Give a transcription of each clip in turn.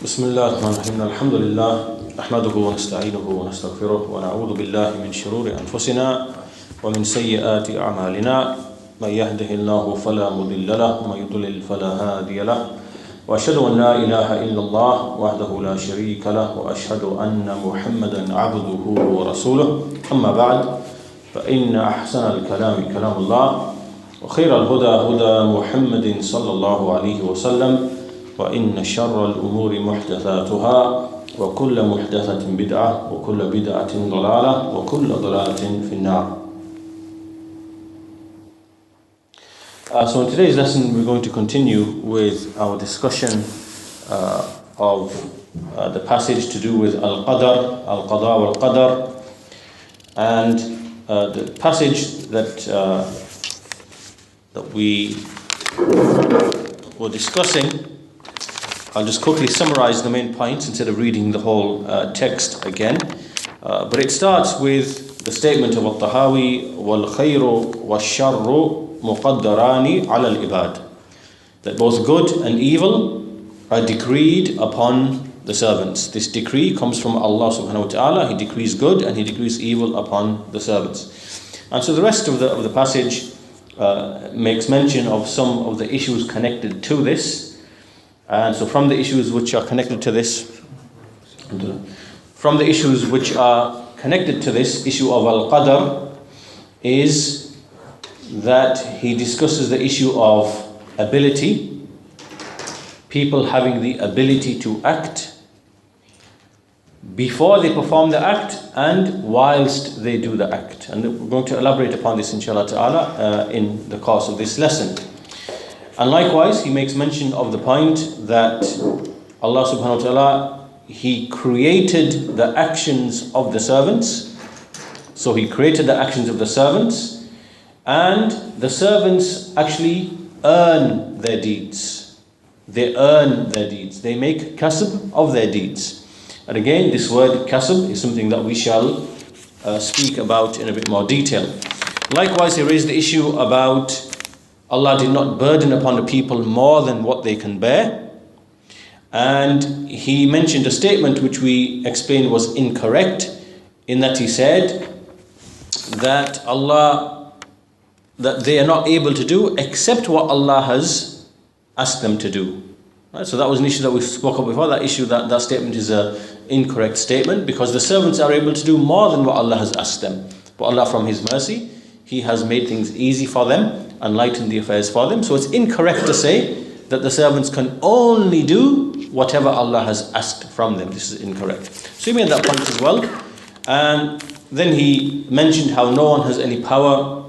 بسم الله الرحمن الرحيم الحمد لله نحمده ونستعينه ونستغفره ونعوذ بالله من شرور أنفسنا ومن سيئات أعمالنا من يهده الله فلا مضل له ومن يضلل فلا هادي له وأشهد أن لا إله إلا الله وحده لا شريك له وأشهد أن محمدا عبده ورسوله أما بعد فإن أحسن الكلام كلام الله وخير الهدى هدى محمد صلى الله عليه وسلم وإن شر الأمور محدثاتها وكل محدثة بدعة وكل بدعة ضلالة وكل ضلالة في النار. So in today's lesson we're going to continue with our discussion of the passage to do with Al-Qadar, Al-Qada wal-Qadar, and the passage that we were discussing. I'll just quickly summarize the main points instead of reading the whole text again. But it starts with the statement of Al-Tahawi, وَالْخَيْرُ وَالشَّرُّ مُقَدَّرَانِ عَلَى الْعِبَادِ, that both good and evil are decreed upon the servants. This decree comes from Allah subhanahu wa ta'ala. He decrees good and He decrees evil upon the servants. And so the rest of the passage makes mention of some of the issues connected to this. And so from the issues which are connected to this, issue of Al-Qadar is that he discusses the issue of ability, people having the ability to act before they perform the act and whilst they do the act. And we're going to elaborate upon this inshallah ta'ala in the course of this lesson. And likewise, he makes mention of the point that Allah subhanahu wa ta'ala, He created the actions of the servants. So He created the actions of the servants, and the servants actually earn their deeds. They earn their deeds. They make kasb of their deeds. And again, this word kasb is something that we shall speak about in a bit more detail. Likewise, he raised the issue about Allah did not burden upon the people more than what they can bear. And he mentioned a statement which we explained was incorrect, in that he said that that they are not able to do except what Allah has asked them to do. Right? So that was an issue that we spoke about before. That statement is an incorrect statement, because the servants are able to do more than what Allah has asked them. But Allah, from His mercy, He has made things easy for them and lighten the affairs for them. So it's incorrect to say that the servants can only do whatever Allah has asked from them. This is incorrect. So he made that point as well. And then he mentioned how no one has any power.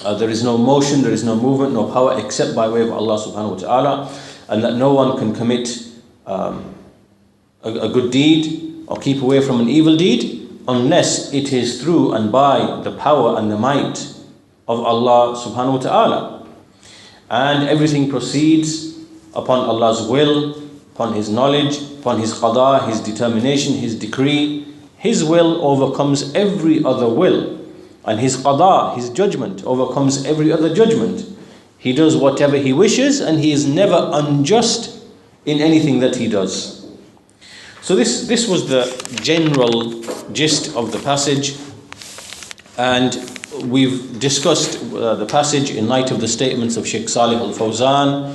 There is no motion, there is no movement, no power except by way of Allah subhanahu wa ta'ala. And that no one can commit a good deed or keep away from an evil deed unless it is through and by the power and the might of Allah subhanahu wa ta'ala. And everything proceeds upon Allah's will, upon His knowledge, upon His Qada, His determination, His decree. His will overcomes every other will, and His Qada, His judgment, overcomes every other judgment. He does whatever He wishes, and He is never unjust in anything that He does. So this was the general gist of the passage, and we've discussed the passage in light of the statements of Sheikh Salih al-Fawzan,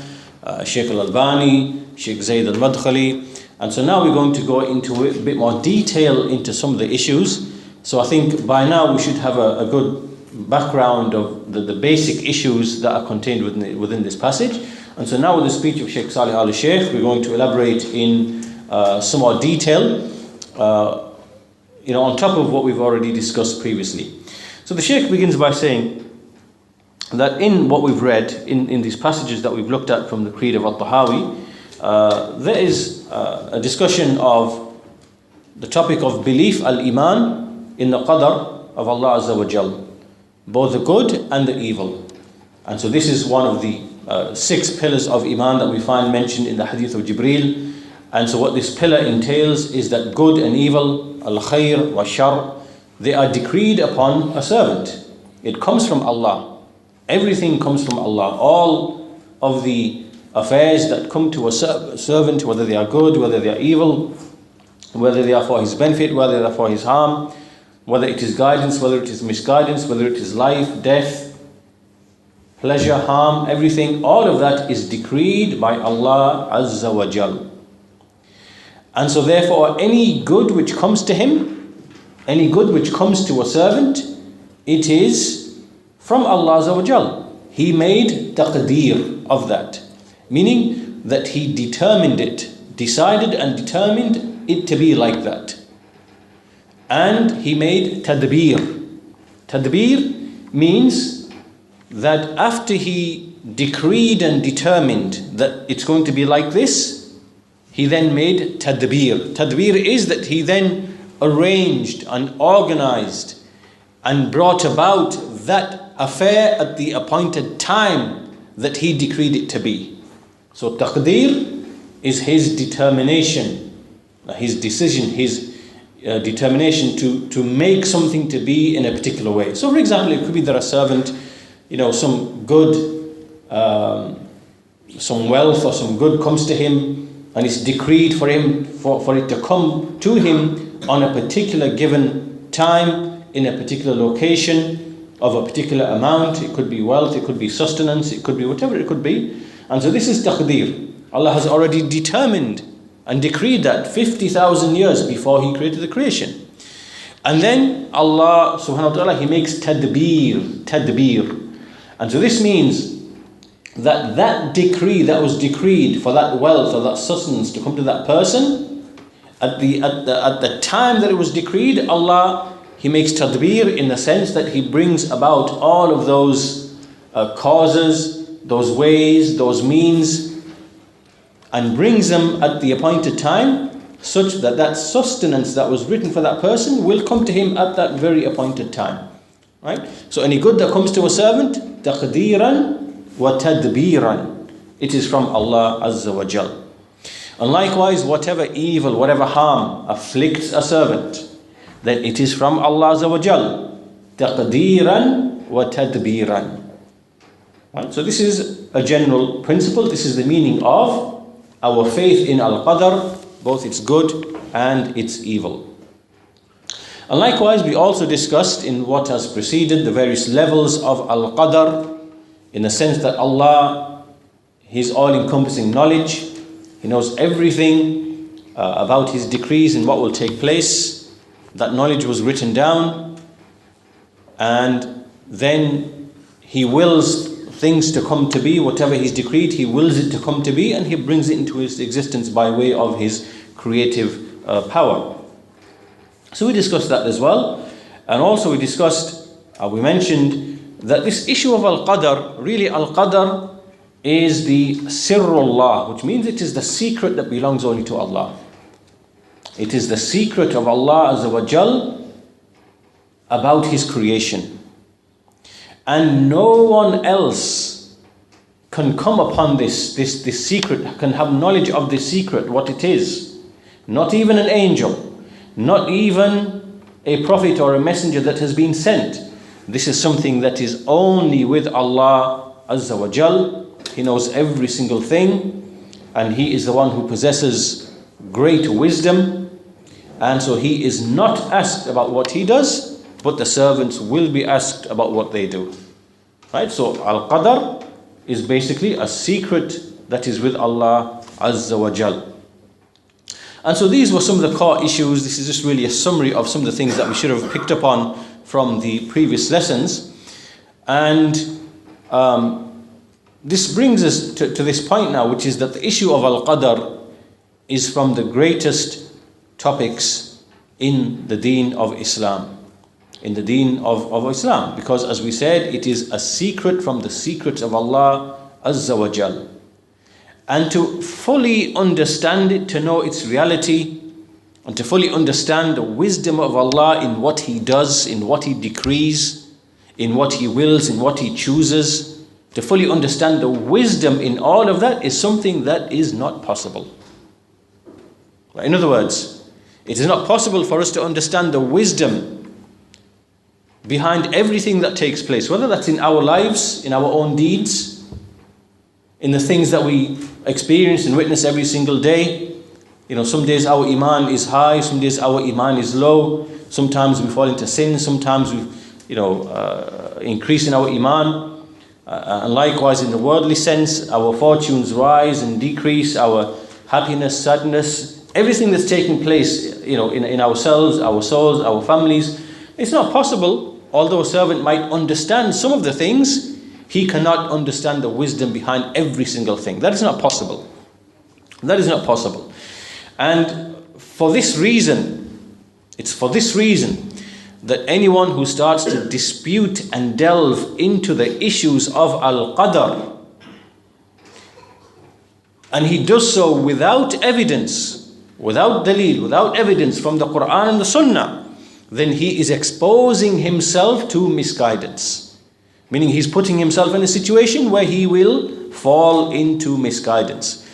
Sheikh al-Albani, Sheikh Zayd al-Madkhali. And so now we're going to go into a bit more detail into some of the issues. So I think by now we should have a good background of the basic issues that are contained within this passage. And so now with the speech of Sheikh Salih al-Sheikh, we're going to elaborate in some more detail, on top of what we've already discussed previously. So the Shaykh begins by saying that in what we've read, in these passages that we've looked at from the Creed of Al-Tahawi, there is a discussion of the topic of belief, al-Iman, in the Qadar of Allah Azza wa Jal, both the good and the evil. And so this is one of the 6 pillars of Iman that we find mentioned in the Hadith of Jibreel. And so what this pillar entails is that good and evil, al-Khair wa Shar, they are decreed upon a servant. It comes from Allah. Everything comes from Allah. All of the affairs that come to a servant, whether they are good, whether they are evil, whether they are for his benefit, whether they are for his harm, whether it is guidance, whether it is misguidance, whether it is life, death, pleasure, harm, everything, all of that is decreed by Allah Azza wa Jal. And so therefore, any good which comes to him, any good which comes to a servant, it is from Allah Azza wa Jal. He made taqdeer of that, meaning that he determined it, decided and determined it to be like that. And he made tadbir. Tadbir means that after he decreed and determined that it's going to be like this, he then made tadbir. Tadbir is that he then arranged and organized and brought about that affair at the appointed time that he decreed it to be. So taqdeer is his determination, his decision, his determination to make something to be in a particular way. So for example, it could be that a servant, some good, some wealth or some good comes to him, and it's decreed for him, for it to come to him on a particular given time, in a particular location, of a particular amount. It could be wealth, it could be sustenance, it could be whatever it could be. And so this is taqdeer. Allah has already determined and decreed that 50,000 years before he created the creation. And then Allah subhanahu wa ta'ala, he makes tadbir. And so this means that that decree that was decreed for that wealth or that sustenance to come to that person, at the time that it was decreed, Allah, he makes tadbir in the sense that he brings about all of those causes, those ways, those means, and brings them at the appointed time, such that that sustenance that was written for that person will come to him at that very appointed time. Right? So any good that comes to a servant, taqdeeran wa tadbiran, it is from Allah Azza wa Jal. And likewise, whatever evil, whatever harm afflicts a servant, then it is from Allah Azza wa Jal, taqdeeran wa tadbiran. Right? So this is a general principle. This is the meaning of our faith in Al-Qadar, both its good and its evil. And likewise, we also discussed in what has preceded the various levels of Al-Qadar, in the sense that Allah, His all-encompassing knowledge, He knows everything about His decrees and what will take place. That knowledge was written down, and then He wills things to come to be, whatever He's decreed, He wills it to come to be, and He brings it into His existence by way of His creative power. So we discussed that as well. And also we mentioned that this issue of Al-Qadar, really Al-Qadar is the Sirrullah, which means it is the secret that belongs only to Allah. It is the secret of Allah Azza wa Jal about His creation. And no one else can come upon this secret, can have knowledge of this secret, what it is. Not even an angel, not even a prophet or a messenger that has been sent. This is something that is only with Allah Azza wa Jal. He knows every single thing, and He is the one who possesses great wisdom. And so He is not asked about what He does, but the servants will be asked about what they do. Right? So Al-Qadar is basically a secret that is with Allah Azza wa Jal. And so these were some of the core issues. This is just really a summary of some of the things that we should have picked up on from the previous lessons. And this brings us to this point now, which is that the issue of Al-Qadar is from the greatest topics in the deen of Islam. In the deen of Islam. Because as we said, it is a secret from the secrets of Allah Azza wa Jal. And to fully understand it, to know its reality, and to fully understand the wisdom of Allah in what He does, in what He decrees, in what He wills, in what He chooses, to fully understand the wisdom in all of that is something that is not possible. In other words, it is not possible for us to understand the wisdom behind everything that takes place, whether that's in our lives, in our own deeds, in the things that we experience and witness every single day. Some days our iman is high, some days our iman is low. Sometimes we fall into sin, sometimes we increase in our iman. And likewise in the worldly sense, our fortunes rise and decrease, our happiness, sadness, everything that's taking place, in ourselves, our souls, our families. It's not possible, although a servant might understand some of the things, he cannot understand the wisdom behind every single thing. That is not possible. That is not possible. And for this reason, it's for this reason that anyone who starts to dispute and delve into the issues of Al-Qadar, and he does so without evidence, without dalil, without evidence from the Quran and the Sunnah, then he is exposing himself to misguidance. Meaning he's putting himself in a situation where he will fall into misguidance.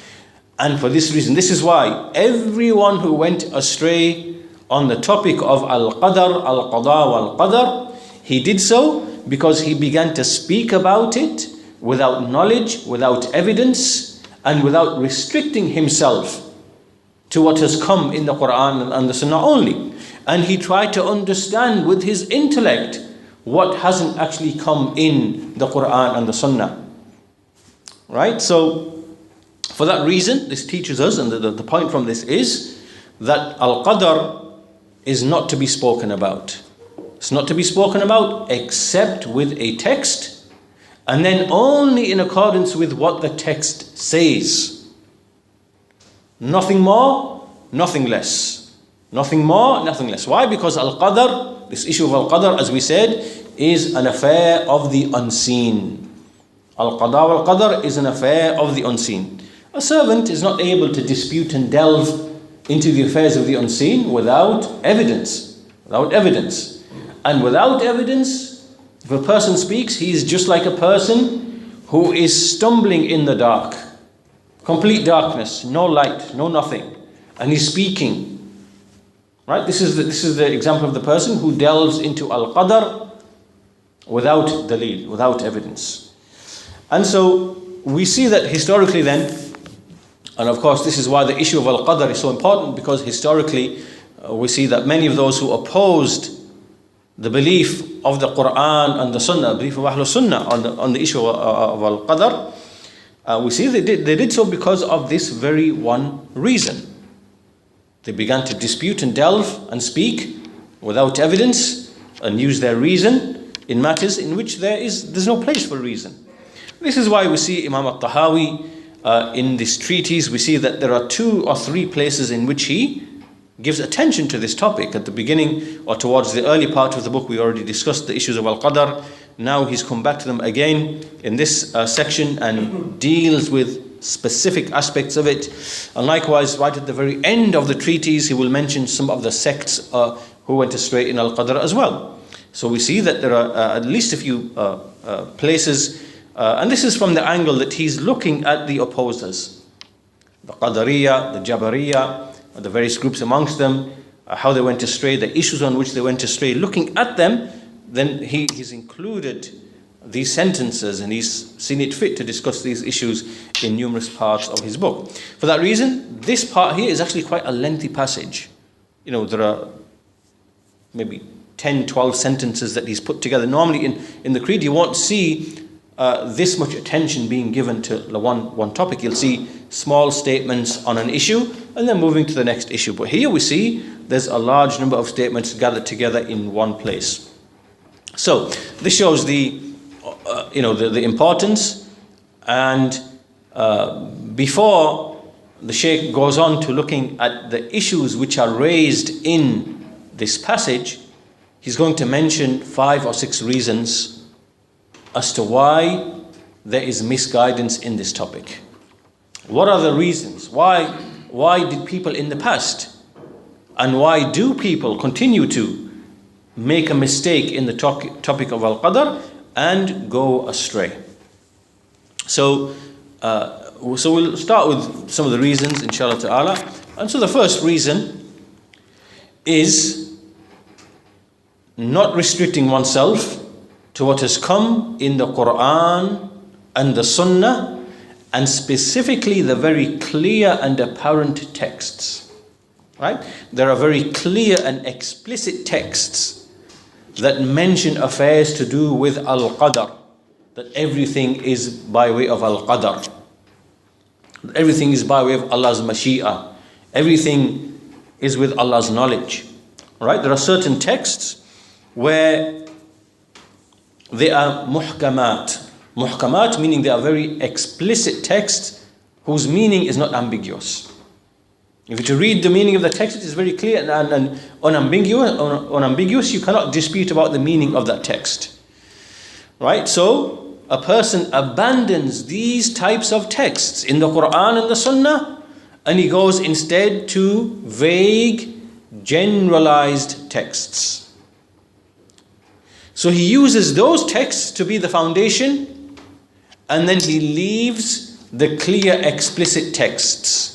And for this reason, this is why everyone who went astray on the topic of Al-Qadar, Al-Qada wal-Qadar, he did so because he began to speak about it without knowledge, without evidence, and without restricting himself to what has come in the Quran and the Sunnah only. And he tried to understand with his intellect what hasn't actually come in the Quran and the Sunnah. Right? So, for that reason, this teaches us, and the point from this is that Al-Qadar is not to be spoken about. It's not to be spoken about except with a text, and then only in accordance with what the text says. Nothing more, nothing less. Nothing more, nothing less. Why? Because Al-Qadar, this issue of Al-Qadar, as we said, is an affair of the unseen. Al-Qada wal-Qadar is an affair of the unseen. A servant is not able to dispute and delve into the affairs of the unseen without evidence. Without evidence. And without evidence, if a person speaks, he is just like a person who is stumbling in the dark. Complete darkness, no light, no nothing. And he's speaking. Right? This is the example of the person who delves into Al-Qadar without dalil, without evidence. And so we see that historically then, and of course this is why the issue of Al-Qadar is so important, because historically we see that many of those who opposed the belief of the Quran and the Sunnah, belief of Ahlul Sunnah on the issue of Al-Qadar, we see they did so because of this very one reason. They began to dispute and delve and speak without evidence and use their reason in matters in which there's no place for reason. This is why we see Imam al-Tahawi in this treatise, we see that there are 2 or 3 places in which he gives attention to this topic. At the beginning or towards the early part of the book, we already discussed the issues of Al-Qadar. Now he's come back to them again in this section and deals with specific aspects of it. And likewise, right at the very end of the treatise, he will mention some of the sects who went astray in Al-Qadar as well. So we see that there are at least a few places, and this is from the angle that he's looking at the opposers, the Qadariya, the Jabariya, the various groups amongst them, how they went astray, the issues on which they went astray. Looking at them, then he's included these sentences and he's seen it fit to discuss these issues in numerous parts of his book. For that reason, this part here is actually quite a lengthy passage. There are maybe 10, 12 sentences that he's put together. Normally in the creed, you won't see this much attention being given to one topic. You'll see small statements on an issue and then moving to the next issue. But here we see there's a large number of statements gathered together in one place. So this shows the importance. And before the Shaykh goes on to looking at the issues which are raised in this passage, he's going to mention 5 or 6 reasons as to why there is misguidance in this topic. What are the reasons? Why did people in the past, and why do people continue to make a mistake in the topic of Al-Qadar and go astray? So we'll start with some of the reasons, inshallah ta'ala. And so the first reason is not restricting oneself to what has come in the Quran and the Sunnah, and specifically the very clear and apparent texts. Right? There are very clear and explicit texts that mention affairs to do with al-Qadar, that everything is by way of al-Qadar. Everything is by way of Allah's Mashi'ah. Everything is with Allah's knowledge. Right? There are certain texts where they are muhkamat. Muhkamat meaning they are very explicit texts whose meaning is not ambiguous. If you to read the meaning of the text, it is very clear and unambiguous. You cannot dispute about the meaning of that text. Right? So, a person abandons these types of texts in the Quran and the Sunnah, and he goes instead to vague, generalized texts. So he uses those texts to be the foundation, and then he leaves the clear, explicit texts.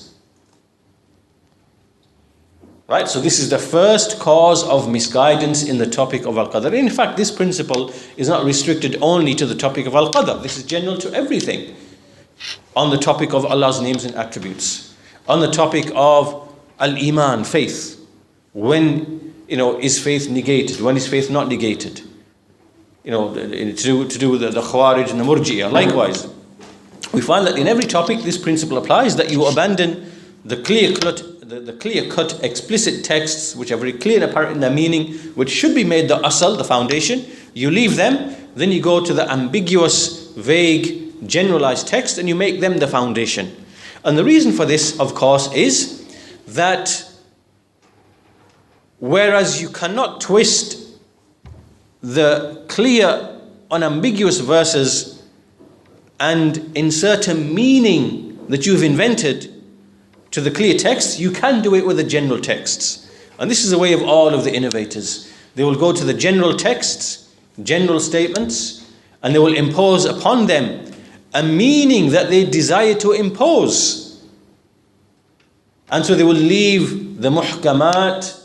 Right, so this is the first cause of misguidance in the topic of Al-Qadr. In fact, this principle is not restricted only to the topic of Al-Qadr. This is general to everything. On the topic of Allah's names and attributes. On the topic of Al-Iman, faith. When, is faith negated? When is faith not negated? To do with the Khawarij and the Murji'ah. Likewise, we find that in every topic this principle applies, that you abandon the clear-cut explicit texts which are very clear and apparent in their meaning, which should be made the asal, the foundation. You leave them, then you go to the ambiguous, vague, generalized text, and you make them the foundation. And the reason for this, of course, is that whereas you cannot twist the clear, unambiguous verses and insert a meaning that you've invented to the clear text, you can do it with the general texts. And this is the way of all of the innovators. They will go to the general texts, general statements, and they will impose upon them a meaning that they desire to impose. And so they will leave the muhkamat,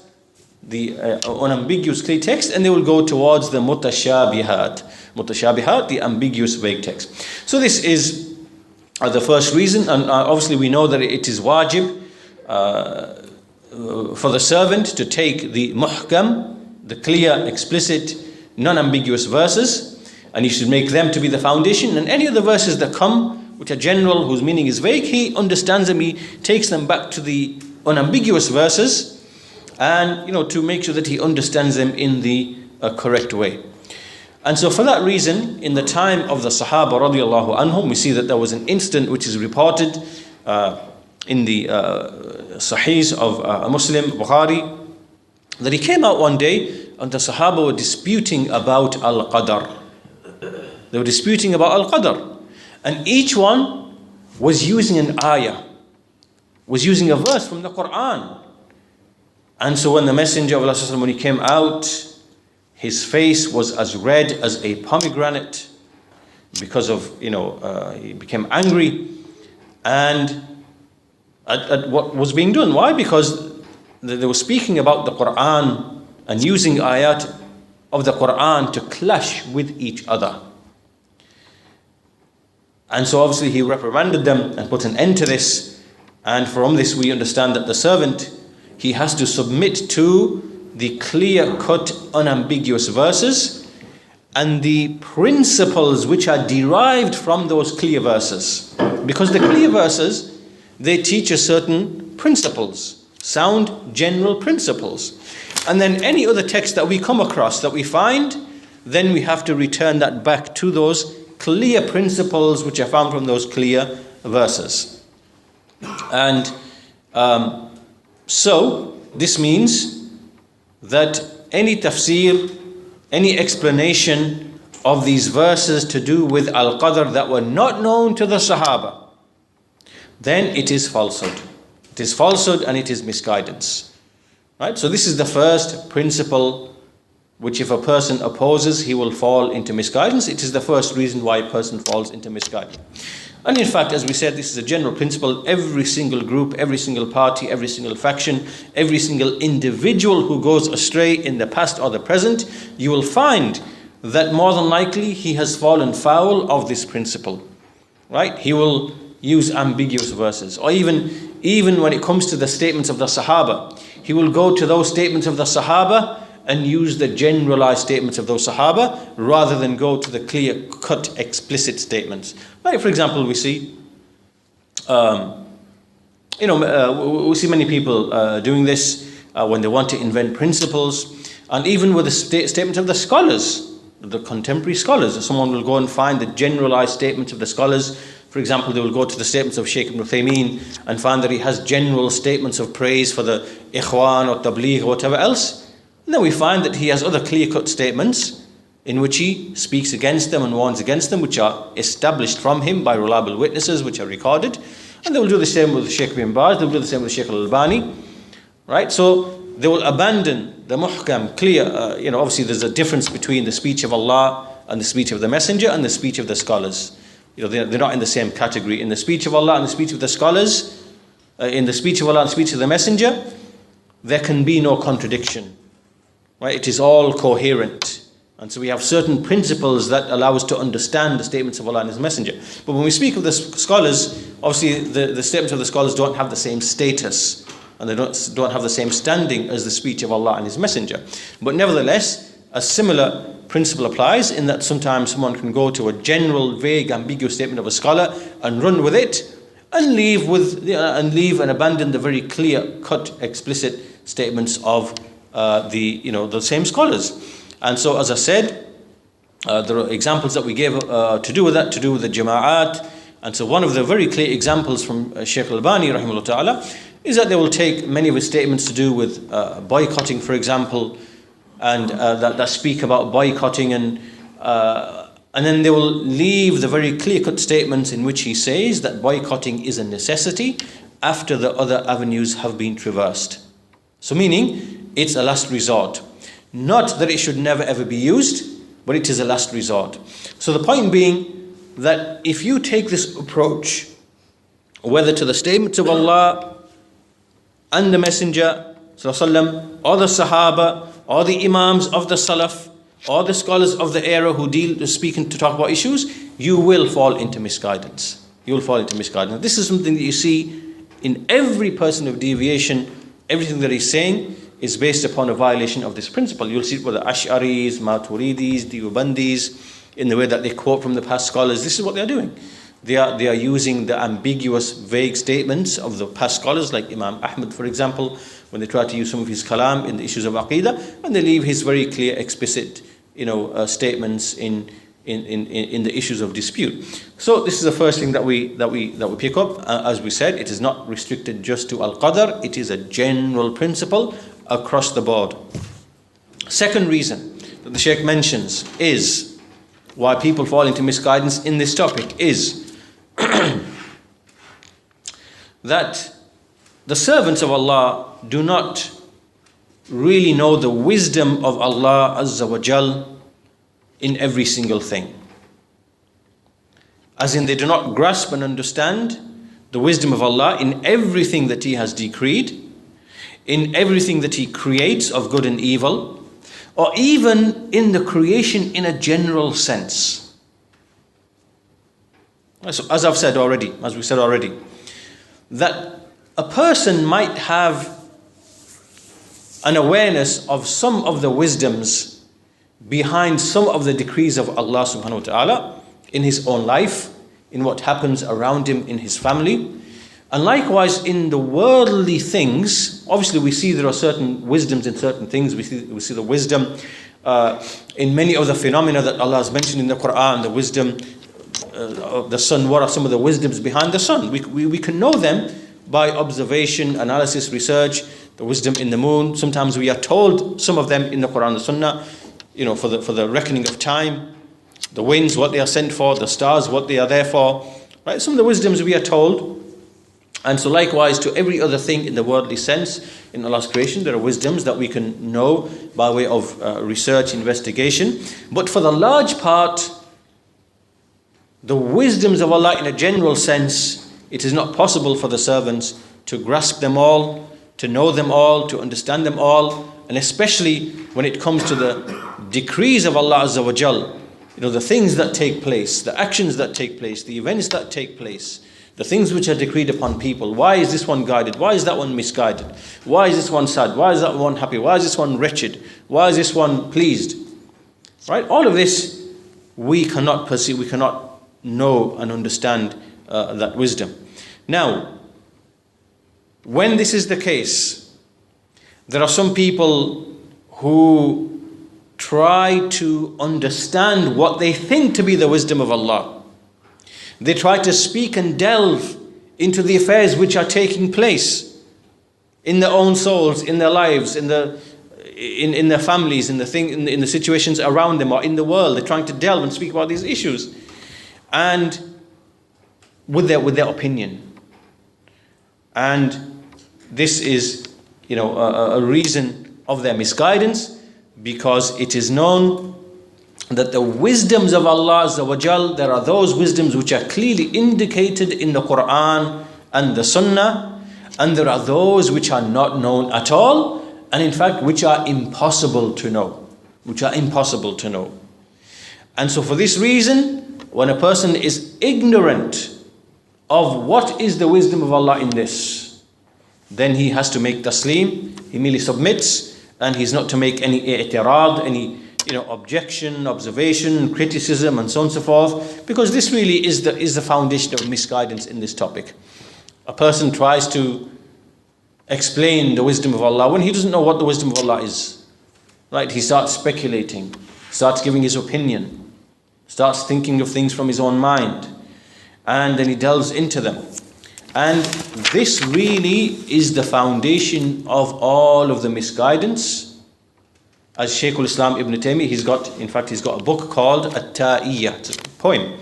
the unambiguous clear text, and they will go towards the mutashabihat. Mutashabihat, the ambiguous vague text. So this is the first reason, and obviously we know that it is wajib for the servant to take the muhkam, the clear, explicit, non-ambiguous verses, and he should make them to be the foundation, and any of the verses that come, which are general, whose meaning is vague, he understands them, he takes them back to the unambiguous verses, and to make sure that he understands them in the correct way. And so for that reason, in the time of the Sahaba radiallahu anhum, we see that there was an incident which is reported in the Sahihs of Muslim, Bukhari, that he came out one day and the Sahaba were disputing about Al-Qadar. They were disputing about Al-Qadar. And each one was using an ayah, was using a verse from the Quran. And so when the Messenger of Allah, when he came out, his face was as red as a pomegranate because of, he became angry and at what was being done. Why? Because they were speaking about the Quran and using ayat of the Quran to clash with each other. And so obviously he reprimanded them and put an end to this. And from this we understand that the servant, he has to submit to the clear-cut, unambiguous verses and the principles which are derived from those clear verses. Because the clear verses, they teach us certain principles, sound general principles. And then any other text that we come across, that we find, then we have to return that back to those clear principles which are found from those clear verses. And so this means that any tafsir, any explanation of these verses to do with Al-Qadr that were not known to the Sahaba, then it is falsehood. It is falsehood and it is misguidance. Right? So this is the first principle which if a person opposes, he will fall into misguidance. It is the first reason why a person falls into misguidance. And in fact, as we said, this is a general principle. Every single group, every single party, every single faction, every single individual who goes astray in the past or the present, you will find that more than likely he has fallen foul of this principle. Right? He will use ambiguous verses. Or even when it comes to the statements of the Sahaba, he will go to those statements of the Sahaba and use the generalized statements of those Sahaba rather than go to the clear-cut, explicit statements. Like, for example, we see, we see many people doing this when they want to invent principles, and even with the statements of the scholars, the contemporary scholars. Someone will go and find the generalized statements of the scholars. For example, they will go to the statements of Shaykh Ibn Uthaymeen and find that he has general statements of praise for the Ikhwan or Tabligh or whatever else. And then we find that he has other clear-cut statements in which he speaks against them and warns against them, which are established from him by reliable witnesses, which are recorded. And they will do the same with Shaykh bin Baz, they will do the same with Shaykh al-Albani. Right? So they will abandon the muhkam, clear, obviously there's a difference between the speech of Allah and the speech of the Messenger and the speech of the scholars. They're not in the same category. In the speech of Allah and the speech of the scholars, in the speech of Allah and the speech of the Messenger, there can be no contradiction. Right? It is all coherent. And so we have certain principles that allow us to understand the statements of Allah and His Messenger. But when we speak of the scholars, obviously the statements of the scholars don't have the same status and they don't have the same standing as the speech of Allah and His Messenger. But nevertheless, a similar principle applies in that sometimes someone can go to a general, vague, ambiguous statement of a scholar and run with it and leave and abandon the very clear-cut, explicit statements of the same scholars. And so, as I said, there are examples that we gave to do with that, to do with the jama'at. And so one of the very clear examples from Shaykh al-Albani, rahimahullah ta'ala, is that they will take many of his statements to do with boycotting, for example, and that speak about boycotting, and then they will leave the very clear-cut statements in which he says that boycotting is a necessity after the other avenues have been traversed. So meaning, it's a last resort. Not that it should never ever be used, but it is a last resort. So the point being that if you take this approach, whether to the statements of Allah and the Messenger ﷺ, or the Sahaba, or the Imams of the Salaf, or the scholars of the era who speak to talk about issues, you will fall into misguidance. You will fall into misguidance. This is something that you see in every person of deviation. Everything that he's saying is based upon a violation of this principle. You'll see it with the Ash'aris, Maturidis, Deobandis, in the way that they quote from the past scholars. This is what they're doing. They are using the ambiguous, vague statements of the past scholars, like Imam Ahmad, for example, when they try to use some of his kalam in the issues of Aqidah, and they leave his very clear, explicit, statements in the issues of dispute. So this is the first thing that we pick up. As we said, it is not restricted just to al-Qadar. It is a general principle across the board. Second reason that the Shaykh mentions is why people fall into misguidance in this topic is that the servants of Allah do not really know the wisdom of Allah Azza wa Jal in every single thing. As in, they do not grasp and understand the wisdom of Allah in everything that He has decreed, in everything that He creates of good and evil, or even in the creation in a general sense. So, as we said already, that a person might have an awareness of some of the wisdoms behind some of the decrees of Allah subhanahu wa ta'ala in his own life, in what happens around him in his family. And likewise in the worldly things, obviously we see there are certain wisdoms in certain things. We see the wisdom in many of the phenomena that Allah has mentioned in the Quran, the wisdom of the sun. What are some of the wisdoms behind the sun? We can know them by observation, analysis, research. The wisdom in the moon. Sometimes we are told some of them in the Quran and the Sunnah, for the reckoning of time. The winds, what they are sent for. The stars, what they are there for. Right? Some of the wisdoms we are told. And so likewise to every other thing in the worldly sense in Allah's creation, there are wisdoms that we can know by way of research, investigation. But for the large part, the wisdoms of Allah in a general sense, it is not possible for the servants to grasp them all, to know them all, to understand them all, and especially when it comes to the decrees of Allah Azza wa Jal, the things that take place, the actions that take place, the events that take place, The things which are decreed upon people. Why is this one guided? Why is that one misguided? Why is this one sad? Why is that one happy? Why is this one wretched? Why is this one pleased? Right? All of this we cannot perceive, we cannot know and understand that wisdom. Now, when this is the case, there are some people who try to understand what they think to be the wisdom of Allah. They try to speak and delve into the affairs which are taking place in their own souls, in their lives, in their families, in the situations around them, or in the world. They're trying to delve and speak about these issues, and with their opinion. And this is, a reason of their misguidance, because it is known that the wisdoms of Allah Azza wa Jal, there are those wisdoms which are clearly indicated in the Quran and the Sunnah, and there are those which are not known at all, and in fact which are impossible to know. And so for this reason, when a person is ignorant of what is the wisdom of Allah in this, then he has to make taslim, he merely submits, and he's not to make any i'tirad, any objection, observation, criticism, and so on and so forth, because this really is the foundation of misguidance in this topic. A person tries to explain the wisdom of Allah when he doesn't know what the wisdom of Allah is. Right? He starts speculating, starts giving his opinion, starts thinking of things from his own mind, and then he delves into them. And this really is the foundation of all of the misguidance. As Shaykh al-Islam Ibn Taymiyyah, he's got a book called At-Ta'iyyah. It's a poem.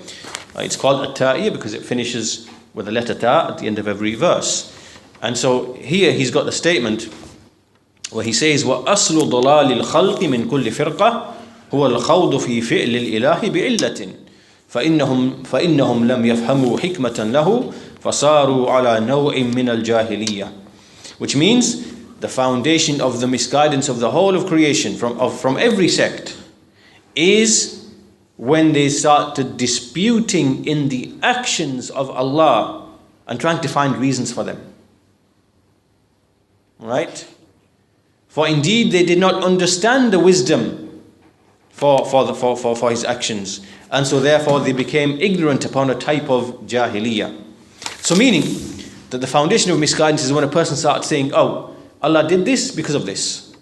It's called At-Ta'iyyah because it finishes with the letter Ta at the end of every verse. And so here he's got the statement where he says, وَأَصْلُ ضَلَالِ الْخَلْقِ مِنْ كُلِّ فِرْقَةٍ هُوَ الْخَوْضُ فِي فِعْلِ الْإِلَهِ بِعِلَّةٍ فإنهم لم يفهموا حكمة له فصاروا على نوع من الجاهلية. Which means the foundation of the misguidance of the whole of creation from every sect is when they start to disputing in the actions of Allah and trying to find reasons for them. Right? For indeed they did not understand the wisdom for his actions, and so therefore they became ignorant upon a type of jahiliyyah. So meaning that the foundation of misguidance is when a person starts saying, oh, Allah did this because of this.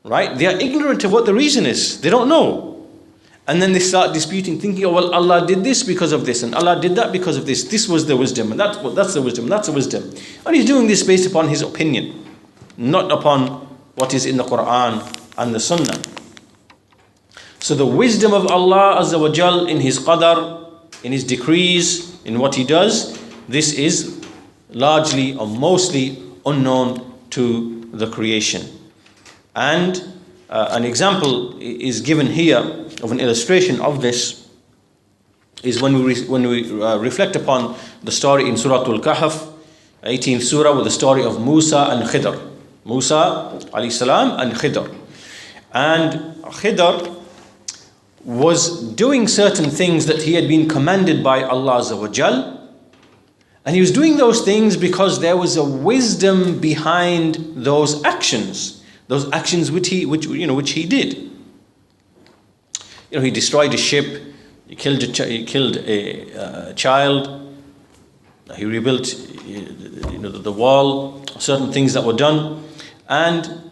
Right? They are ignorant of what the reason is. They don't know. And then they start disputing, thinking, oh, well, Allah did this because of this, and Allah did that because of this. This was the wisdom, and that's the wisdom, that's the wisdom. And he's doing this based upon his opinion, not upon what is in the Quran and the Sunnah. So the wisdom of Allah Azza wa Jal in His Qadar, in His decrees, in what He does, this is largely or mostly unknown to the creation. And an example is given here of an illustration of this is when we reflect upon the story in Surah Al-Kahf, 18th surah, with the story of Musa and Khidr. Musa alayhi salam and Khidr. And Khidr was doing certain things that he had been commanded by Allah Azza wa Jal, and he was doing those things because there was a wisdom behind those actions which he did. He destroyed a ship, he killed a child, he rebuilt the wall, certain things that were done, and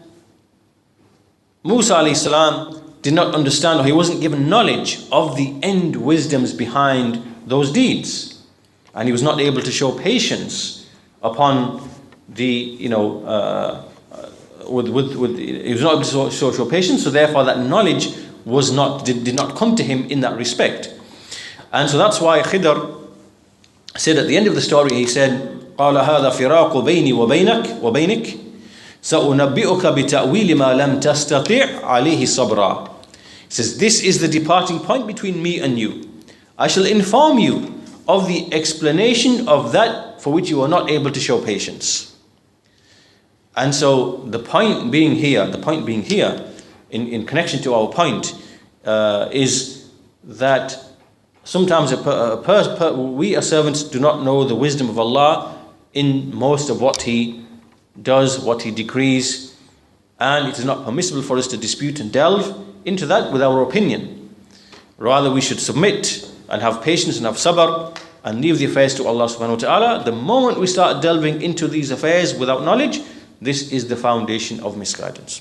Musa alayhi salam did not understand, or he wasn't given knowledge of the end wisdoms behind those deeds, and he was not able to show patience upon the he was not able to show patience, so therefore that knowledge did not come to him in that respect. And so that's why Khidr said at the end of the story, he said, قال هذا فراق بيني وبينك سأنبئك بتأويل ما لم تستطع عليه صبرا. He says, this is the departing point between me and you. I shall inform you of the explanation of that for which you are not able to show patience. And so the point being here in connection to our point is that Sometimes we as servants do not know the wisdom of Allah in most of what He does, what He decrees, and it is not permissible for us to dispute and delve into that with our opinion. Rather, we should submit and have patience and have sabr and leave the affairs to Allah subhanahu wa ta'ala. The moment we start delving into these affairs without knowledge, this is the foundation of misguidance.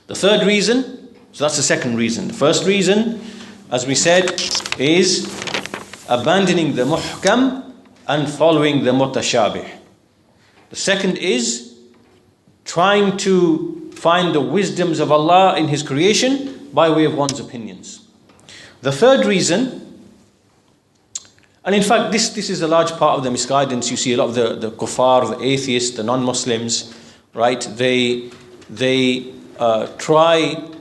The third reason, so that's the second reason. The first reason, as we said, is abandoning the muhkam and following the mutashabih. The second is trying to find the wisdoms of Allah in His creation by way of one's opinions. The third reason, and in fact this is a large part of the misguidance. You see a lot of the kuffar, the atheists, the non-Muslims, right? They try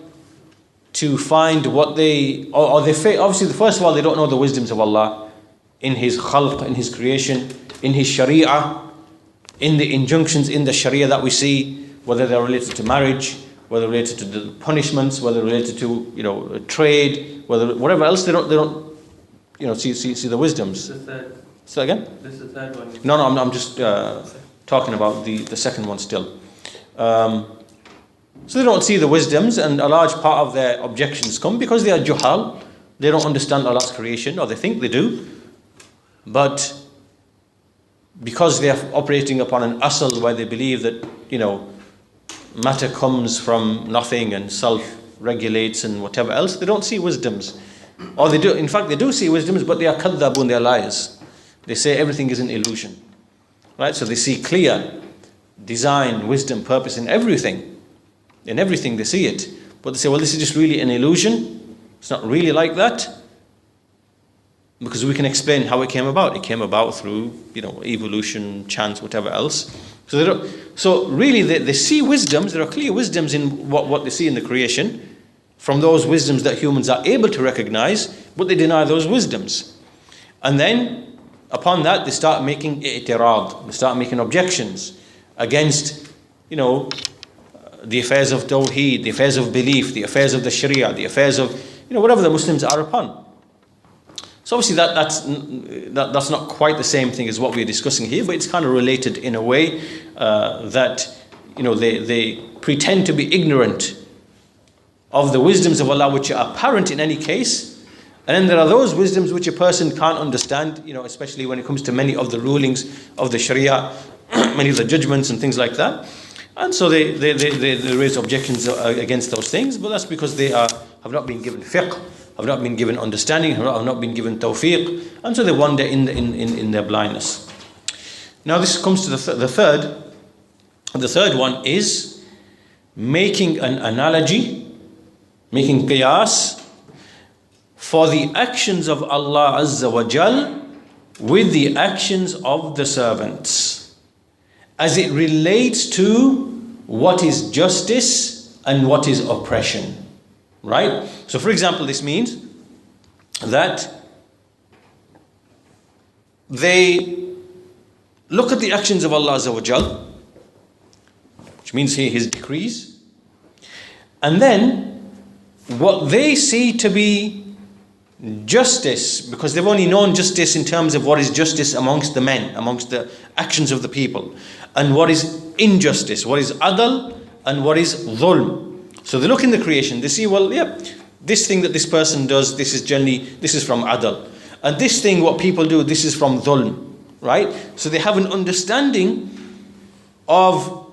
to find what they obviously, first of all, they don't know the wisdoms of Allah in His khalq, in His creation, in His sharia, in the injunctions in the sharia that we see, whether they're related to marriage, whether related to the punishments, whether related to trade, whatever else, they don't see the wisdoms. This is the third. Say again? This is the third one. No, I'm just talking about the second one still. So they don't see the wisdoms, and a large part of their objections come because they are juhal. They don't understand Allah's creation, or they think they do. But because they are operating upon an asl where they believe that, matter comes from nothing and self-regulates and whatever else, they don't see wisdoms. Or they do, in fact, they do see wisdoms, but they are kadhabun, they are liars. They say everything is an illusion. Right? So they see clear design, wisdom, purpose in everything. In everything they see it. But they say, well, this is just really an illusion. It's not really like that. Because we can explain how it came about. It came about through, evolution, chance, whatever else. So really they see wisdoms. There are clear wisdoms in what they see in the creation, from those wisdoms that humans are able to recognize, but they deny those wisdoms. And then upon that they start making i'tirad. They start making objections against, the affairs of tawheed, the affairs of belief, the affairs of the sharia, the affairs of, whatever the Muslims are upon. So obviously that's not quite the same thing as what we're discussing here, but it's kind of related in a way that they pretend to be ignorant of the wisdoms of Allah which are apparent in any case, and then there are those wisdoms which a person can't understand, especially when it comes to many of the rulings of the Sharia, many of the judgments and things like that. And so they raise objections against those things, but that's because they have not been given fiqh, have not been given understanding, have not been given tawfiq, and so they wander in their blindness. Now this comes to the third. The third one is making an analogy, making qiyas for the actions of Allah Azza wa Jal with the actions of the servants, as it relates to what is justice and what is oppression. Right? So for example, this means that they look at the actions of Allah Azza wa Jal, which means here His decrees, and then what they see to be justice, because they've only known justice in terms of what is justice amongst the men, amongst the actions of the people, and what is injustice, what is adl, and what is dhulm. So they look in the creation, they see, well, yeah, this thing that this person does, this is from adl. And this thing, what people do, this is from dhulm, right? So they have an understanding of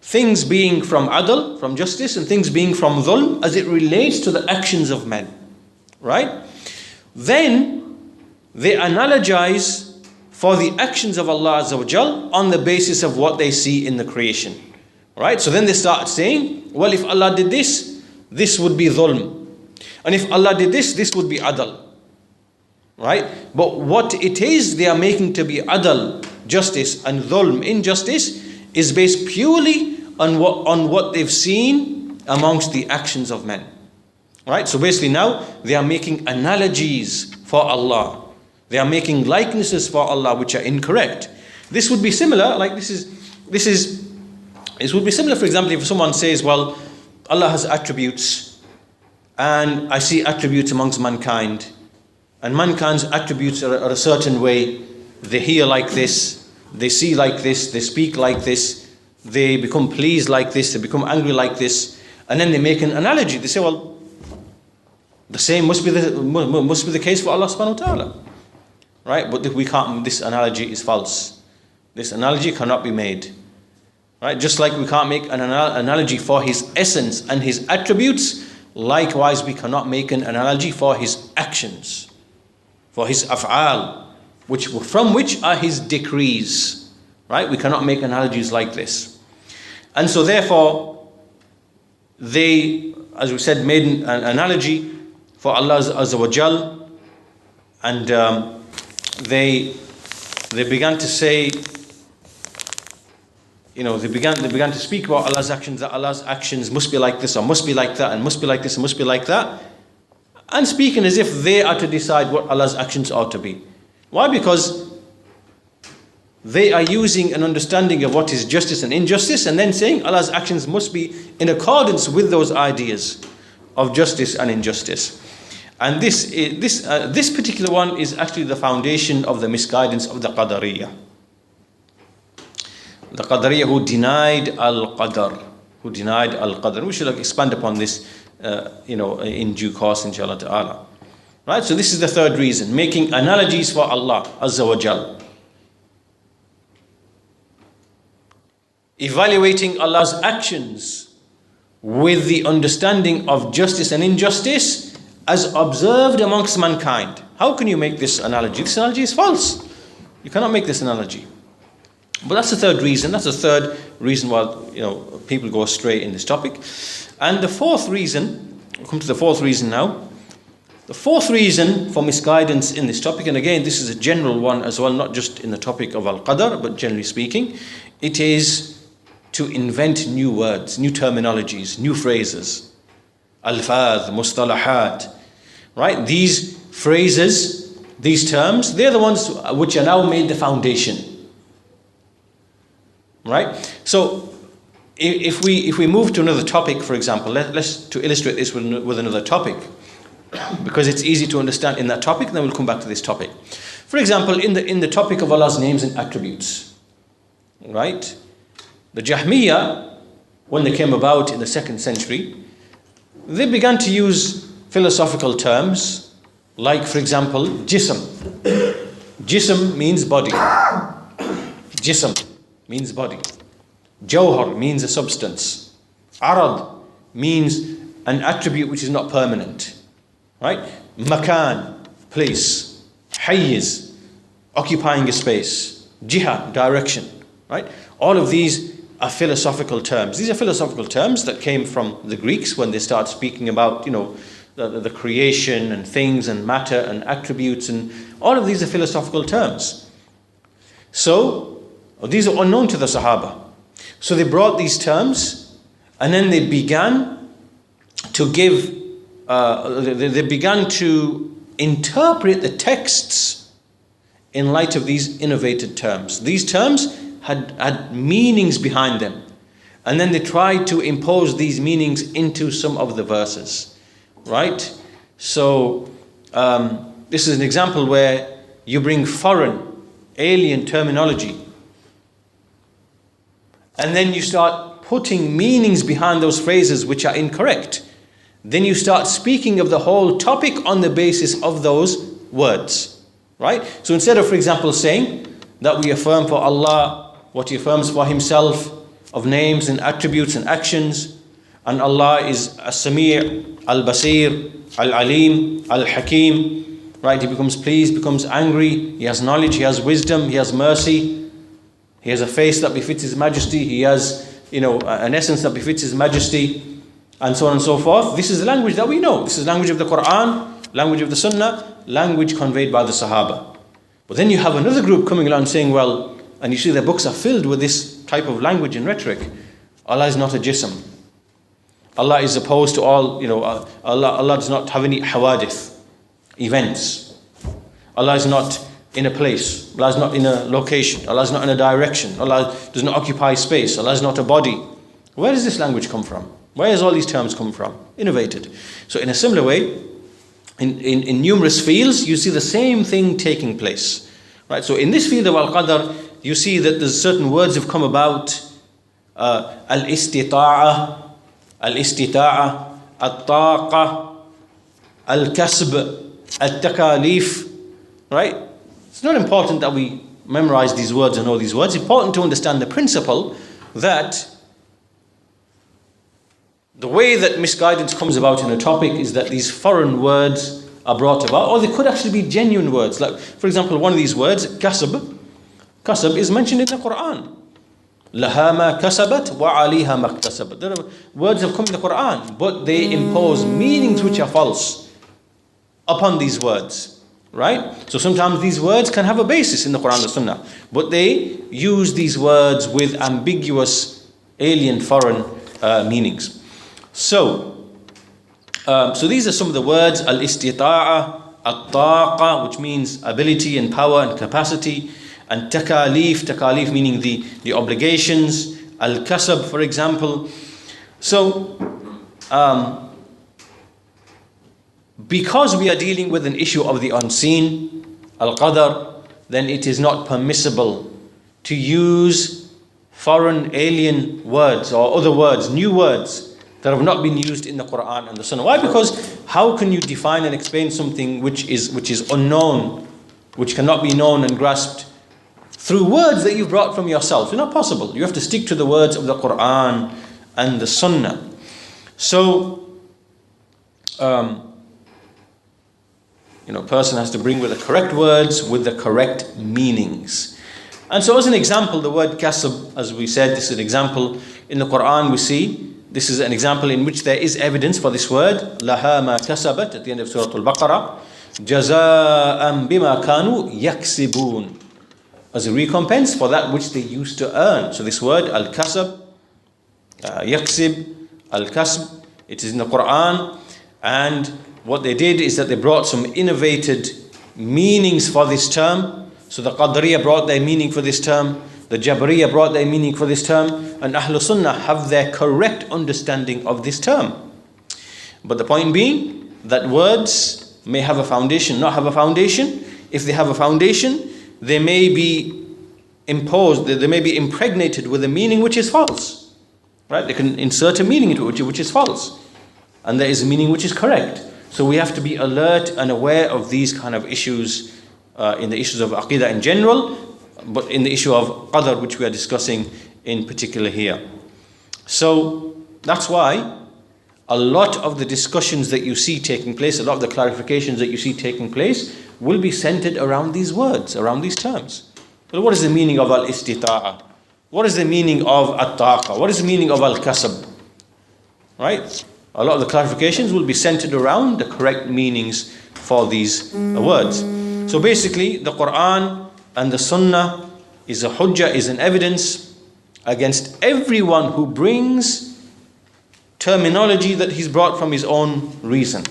things being from adl, from justice, and things being from dhulm as it relates to the actions of men, right? Then they analogize for the actions of Allah Azza wa Jal on the basis of what they see in the creation, right? So then they start saying, well, if Allah did this, this would be dhulm. And if Allah did this, this would be adl. Right? But what it is they are making to be adl, justice, and dhulm, injustice, is based purely on what they've seen amongst the actions of men. Right? So basically now they are making analogies for Allah. They are making likenesses for Allah which are incorrect. This would be similar, like this would be similar, for example, if someone says, well, Allah has attributes, and I see attributes amongst mankind, and mankind's attributes are a certain way. They hear like this, they see like this, they speak like this, they become pleased like this, they become angry like this, and then they make an analogy. They say, well, the same must be the case for Allah subhanahu wa ta'ala. Right? But we can't, this analogy is false. This analogy cannot be made. Right? Just like we can't make an analogy for his essence and his attributes, likewise we cannot make an analogy for his actions, for his af'al, from which are his decrees. Right? We cannot make analogies like this. And so therefore, they, as we said, made an analogy for Allah Azza wa Jal, and they began to say, they began to speak about Allah's actions, that Allah's actions must be like this, or must be like that, and must be like this, and must be like that, and speaking as if they are to decide what Allah's actions ought to be. Why? Because they are using an understanding of what is justice and injustice, and then saying Allah's actions must be in accordance with those ideas of justice and injustice. And this particular one is actually the foundation of the misguidance of the Qadariyah. The Qadariyah who denied al-Qadar, We should expand upon this, in due course, inshallah ta'ala. Right? So this is the third reason, making analogies for Allah Azza wa Jal. Evaluating Allah's actions with the understanding of justice and injustice as observed amongst mankind. How can you make this analogy? This analogy is false. You cannot make this analogy. But that's the third reason. That's the third reason why people go astray in this topic. And the fourth reason, we'll come to the fourth reason now. The fourth reason for misguidance in this topic, and again this is a general one as well, not just in the topic of Al-Qadar, but generally speaking, it is to invent new words, new terminologies, new phrases. Alfaz, mustalahat. Right? These phrases, these terms, they're the ones which are now made the foundation. Right? So if we move to another topic, for example, let's to illustrate this with another topic, because it's easy to understand in that topic, and then we'll come back to this topic. For example, in the topic of Allah's names and attributes, right? The Jahmiyyah, when they came about in the 2nd century, they began to use philosophical terms like, for example, jism. Jism means body. Jism means body. Jawhar means a substance. Arad means an attribute which is not permanent. Right? Makan, place. Hayyiz, occupying a space. Jiha, direction. Right? All of these are philosophical terms. These are philosophical terms that came from the Greeks when they start speaking about, the creation and things and matter and attributes, and all of these are philosophical terms. So, these are unknown to the Sahaba. So they brought these terms, and then they began to interpret the texts in light of these innovated terms. These terms had meanings behind them, and then they tried to impose these meanings into some of the verses. Right? So this is an example where you bring foreign, alien terminology, and then you start putting meanings behind those phrases which are incorrect. Then you start speaking of the whole topic on the basis of those words. Right? So instead of, for example, saying that we affirm for Allah what He affirms for Himself of names and attributes and actions, and Allah is As-Sami', Al-Basir, Al-Alim, Al-Hakim, right? He becomes pleased, becomes angry, He has knowledge, He has wisdom, He has mercy, He has a face that befits His majesty, He has, an essence that befits His majesty, and so on and so forth. This is the language that we know. This is the language of the Quran, language of the Sunnah, language conveyed by the Sahaba. But then you have another group coming along saying, well, and you see their books are filled with this type of language and rhetoric. Allah is not a jism. Allah is opposed to all, Allah does not have any hawadith, events. Allah is not in a place. Allah is not in a location. Allah is not in a direction. Allah does not occupy space. Allah is not a body. Where does this language come from? Where does all these terms come from? Innovated. So in a similar way, in numerous fields, you see the same thing taking place. Right? So in this field of Al-Qadar, you see that there's certain words have come about. Al-istita'a, al-taqa, al-kasb, al-takalif. Right? It's not important that we memorize these words and know these words. It's important to understand the principle that the way that misguidance comes about in a topic is that these foreign words are brought about, or they could actually be genuine words. Like, for example, one of these words, kasab. Kasab is mentioned in the Quran. Laha ma kasabat wa aliha ma iktasabat. There are words have come in the Quran, but they impose meanings which are false upon these words. Right? So sometimes these words can have a basis in the Quran and the Sunnah, but they use these words with ambiguous, alien, foreign meanings. So these are some of the words: al-istita'a, al-taqa, which means ability and power and capacity, and takalif meaning the obligations, al-kasab, for example. So because we are dealing with an issue of the unseen, al-qadar, then it is not permissible to use foreign, alien words or other words, new words that have not been used in the Quran and the Sunnah. Why? Because how can you define and explain something which is unknown, which cannot be known and grasped through words that you've brought from yourself? It's not possible. You have to stick to the words of the Quran and the Sunnah. So, a person has to bring with the correct words, with the correct meanings. And so as an example, the word kasab, as we said, this is an example in the Quran we see. This is an example in which there is evidence for this word. Laha ma kasabat, at the end of Surah Al-Baqarah. Jaza'an bima kanu yaksibun. As a recompense for that which they used to earn. So this word, al-kasab, yaksib, al-kasb, it is in the Quran. And what they did is that they brought some innovated meanings for this term. So the Qadariya brought their meaning for this term, the Jabariya brought their meaning for this term, and Ahlul Sunnah have their correct understanding of this term. But the point being that words may have a foundation, not have a foundation. If they have a foundation, they may be imposed, they may be impregnated with a meaning which is false. Right? They can insert a meaning into it which is false. And there is a meaning which is correct. So we have to be alert and aware of these kind of issues in the issues of Aqidah in general, but in the issue of Qadar, which we are discussing in particular here. So that's why a lot of the discussions that you see taking place, a lot of the clarifications that you see taking place will be centered around these words, around these terms. Well, what is the meaning of al-istita'a? What is the meaning of at-taqa? What is the meaning of al-kasab? Right? A lot of the clarifications will be centered around the correct meanings for these words. So basically, the Quran and the Sunnah is a hujjah, is an evidence against everyone who brings terminology that he's brought from his own reason.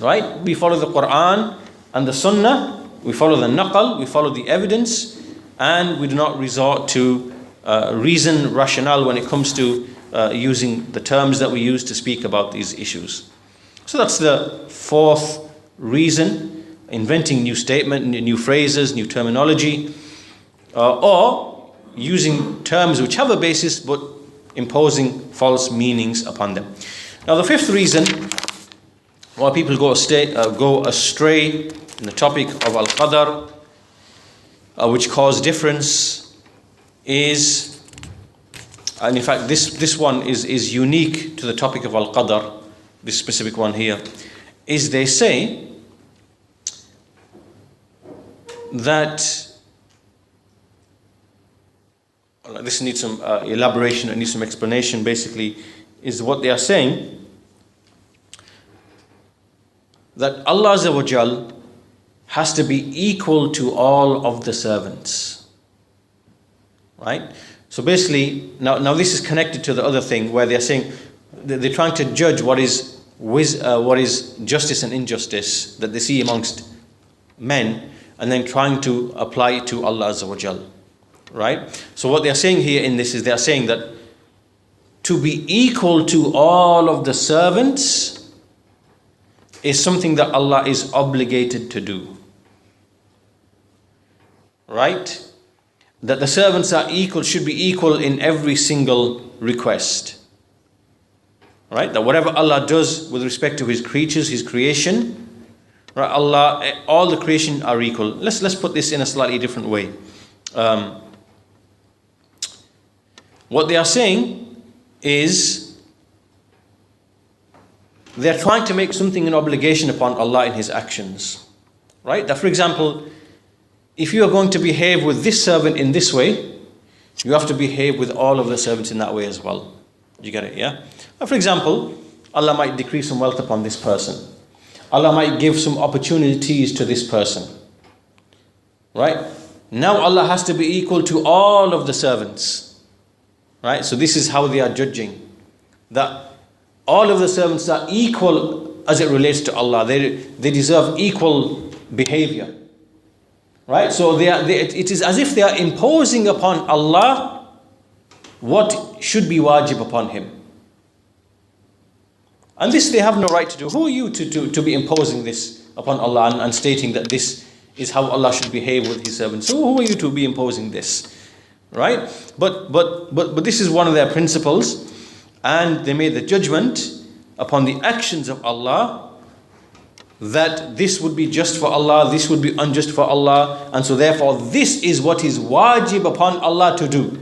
Right? We follow the Quran and the Sunnah, we follow the naqal, we follow the evidence, and we do not resort to reason, rationale when it comes to using the terms that we use to speak about these issues. So that's the fourth reason, inventing new statement, new phrases, new terminology, or using terms which have a basis but imposing false meanings upon them. Now the fifth reason why people go astray in the topic of Al-Qadar, which cause difference, is, and in fact this one is unique to the topic of Al-Qadar, this specific one here, is they say that, this needs some elaboration, it needs some explanation. Basically, is what they are saying that Allah Azza wa Jal has to be equal to all of the servants. Right? So basically, now this is connected to the other thing where they're saying they're trying to judge what is justice and injustice that they see amongst men, and then trying to apply it to Allah Azza wa Jal. Right? So what they're saying here in this is they're saying that to be equal to all of the servants is something that Allah is obligated to do. Right? That the servants are equal, should be equal in every single request. Right? That whatever Allah does with respect to His creatures, His creation, right? Allah, all the creation are equal. Let's put this in a slightly different way. What they are saying is they're trying to make something an obligation upon Allah in His actions. Right? That, for example, if you are going to behave with this servant in this way, you have to behave with all of the servants in that way as well. You get it, yeah? For example, Allah might decrease some wealth upon this person. Allah might give some opportunities to this person. Right? Now Allah has to be equal to all of the servants. Right? So this is how they are judging. That all of the servants are equal as it relates to Allah. They deserve equal behavior. Right? So it is as if they are imposing upon Allah what should be wajib upon Him. And this they have no right to do. Who are you to be imposing this upon Allah and stating that this is how Allah should behave with His servants? So who are you to be imposing this? Right? But this is one of their principles, and they made the judgment upon the actions of Allah that this would be just for Allah, this would be unjust for Allah, and so therefore this is what is wajib upon Allah to do.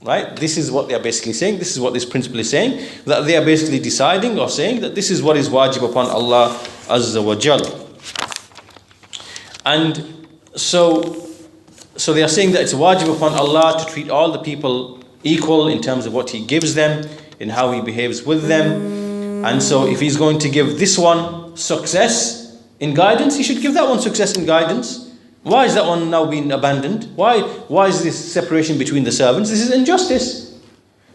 Right? This is what they are basically saying. This is what this principle is saying. That they are basically deciding or saying that this is what is wajib upon Allah Azza wa Jal. And so they are saying that it's wajib upon Allah to treat all the people equal in terms of what He gives them, in how He behaves with them. And so if He's going to give this one success in guidance, He should give that one success in guidance. Why is that one now being abandoned? Why is this separation between the servants? This is injustice.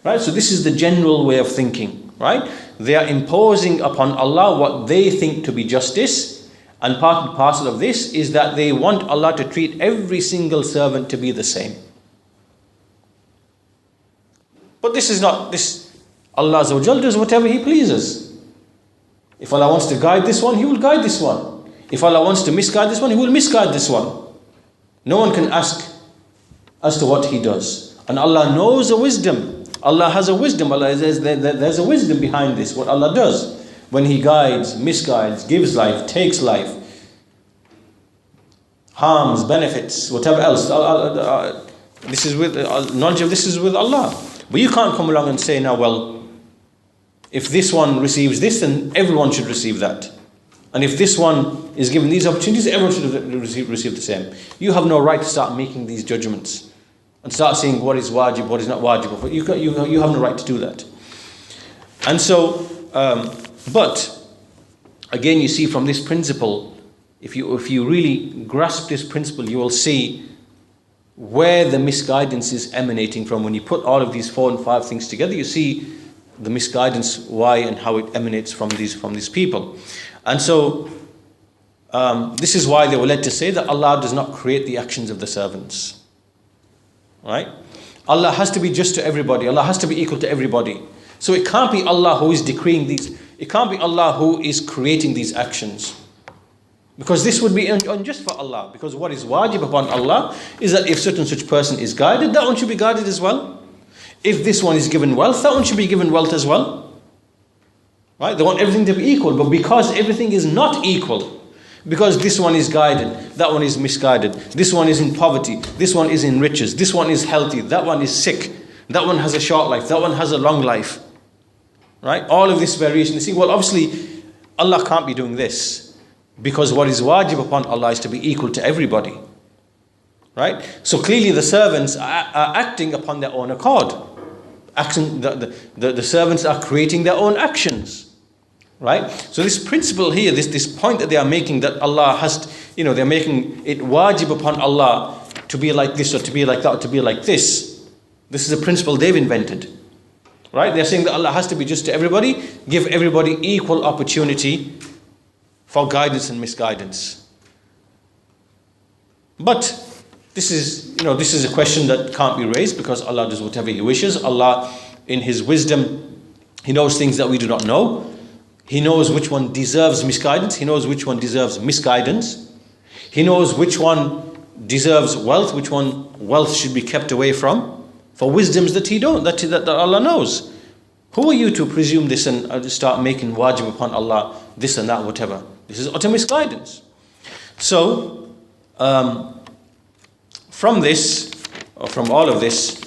Right? So this is the general way of thinking. Right? They are imposing upon Allah what they think to be justice. And part and parcel of this is that they want Allah to treat every single servant to be the same. But this is not this. Allah Azza wa Jal does whatever He pleases. If Allah wants to guide this one, He will guide this one. If Allah wants to misguide this one, He will misguide this one. No one can ask as to what He does. And Allah knows the wisdom. Allah has a wisdom. Allah says there's a wisdom behind this, what Allah does. When He guides, misguides, gives life, takes life, harms, benefits, whatever else. This is with knowledge of this is with Allah. But you can't come along and say now, well, if this one receives this, then everyone should receive that. And if this one is given these opportunities, everyone should receive the same. You have no right to start making these judgments and start saying what is wajib, what is not wajib. You have no right to do that. And so, but again, you see from this principle, if you really grasp this principle, you will see where the misguidance is emanating from. When you put all of these 4 and 5 things together, you see the misguidance, why and how it emanates from these people. And so this is why they were led to say that Allah does not create the actions of the servants. Right? Allah has to be just to everybody. Allah has to be equal to everybody. So it can't be Allah who is decreeing these. It can't be Allah who is creating these actions. Because this would be unjust for Allah. Because what is wajib upon Allah is that if such person is guided, that one should be guided as well. If this one is given wealth, that one should be given wealth as well. Right? They want everything to be equal, but because everything is not equal, because this one is guided, that one is misguided, this one is in poverty, this one is in riches, this one is healthy, that one is sick, that one has a short life, that one has a long life. Right? All of this variation. You see, well, obviously, Allah can't be doing this, because what is wajib upon Allah is to be equal to everybody. Right? So clearly the servants are acting upon their own accord. The servants are creating their own actions. Right? So this principle here, this point that they are making, that Allah has, they're making it wajib upon Allah to be like this or to be like that or to be like this. This is a principle they've invented. Right? They're saying that Allah has to be just to everybody, give everybody equal opportunity for guidance and misguidance. But this is a question that can't be raised because Allah does whatever He wishes. Allah, in His wisdom, He knows things that we do not know. He knows which one deserves misguidance. He knows which one deserves misguidance. He knows which one deserves wealth, which one wealth should be kept away from, for wisdoms that that Allah knows. Who are you to presume this and start making wajib upon Allah, this and that, whatever? This is utter misguidance. So, from this, or from all of this,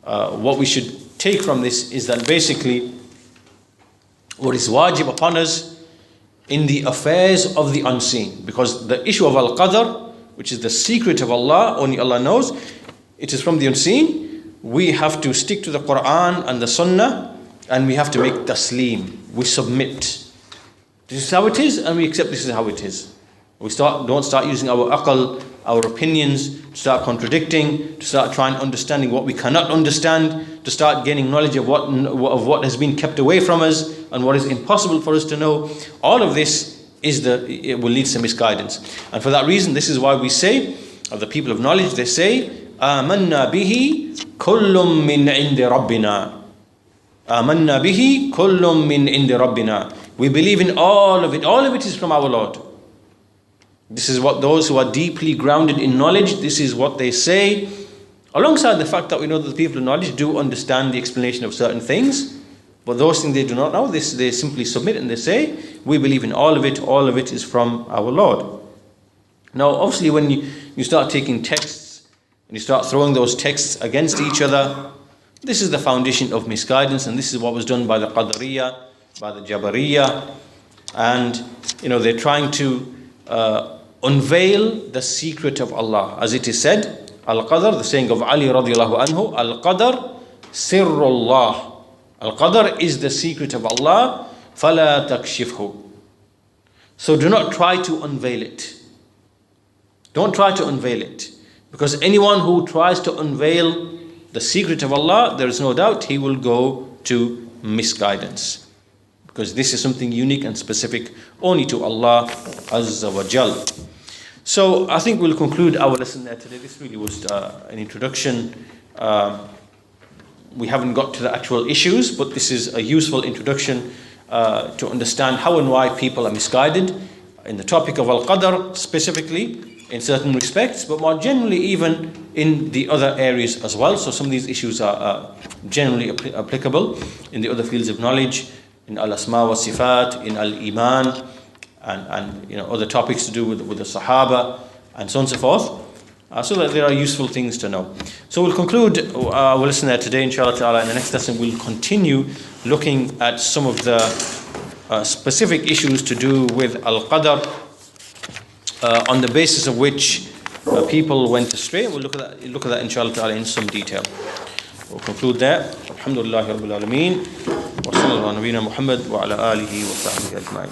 what we should take from this is that basically, what is wajib upon us in the affairs of the unseen, because the issue of al-Qadar, which is the secret of Allah, only Allah knows, it is from the unseen. We have to stick to the Quran and the Sunnah, and we have to make taslim. We submit. This is how it is, and we accept this is how it is. Don't start using our aql, our opinions, to start contradicting, to start trying understanding what we cannot understand, to start gaining knowledge of what has been kept away from us and what is impossible for us to know. All of this it will lead to misguidance. And for that reason, this is why we say, of the people of knowledge, they say, آمنا به كل من عند ربنا. آمنا به كل من عند ربنا. We believe in all of it. All of it is from our Lord. This is what those who are deeply grounded in knowledge, this is what they say, alongside the fact that we know that the people of knowledge do understand the explanation of certain things, but those things they do not know, they simply submit and they say, we believe in all of it is from our Lord. Now obviously when you start taking texts and you start throwing those texts against each other, this is the foundation of misguidance, and this is what was done by the Qadariyya, by the Jabariyya, and they're trying to unveil the secret of Allah. As it is said, Al-Qadar, the saying of Ali radiallahu anhu, Al-Qadar sirrullah. Al-Qadar is the secret of Allah, فَلَا تَكْشِفْهُ. So do not try to unveil it. Don't try to unveil it. Because anyone who tries to unveil the secret of Allah, there is no doubt he will go to misguidance. Because this is something unique and specific only to Allah Azza wa Jal. So I think we'll conclude our lesson there today. This really was an introduction. We haven't got to the actual issues, but this is a useful introduction to understand how and why people are misguided in the topic of Al-Qadar specifically, in certain respects, but more generally even in the other areas as well. So some of these issues are generally applicable in the other fields of knowledge, in al-asma wa sifat, in al-iman, and other topics to do with the Sahaba, and so on and so forth, so that there are useful things to know. So we'll conclude our lesson there today, inshallah ta'ala. In the next lesson we'll continue looking at some of the specific issues to do with al-Qadar, on the basis of which people went astray. We'll look at that inshallah ta'ala in some detail. We'll conclude there. Alhamdulillah Rabbil Alameen. Wa sallallahu ala nabiyyina Muhammad wa ala alihi wa sahbihi ajma'in.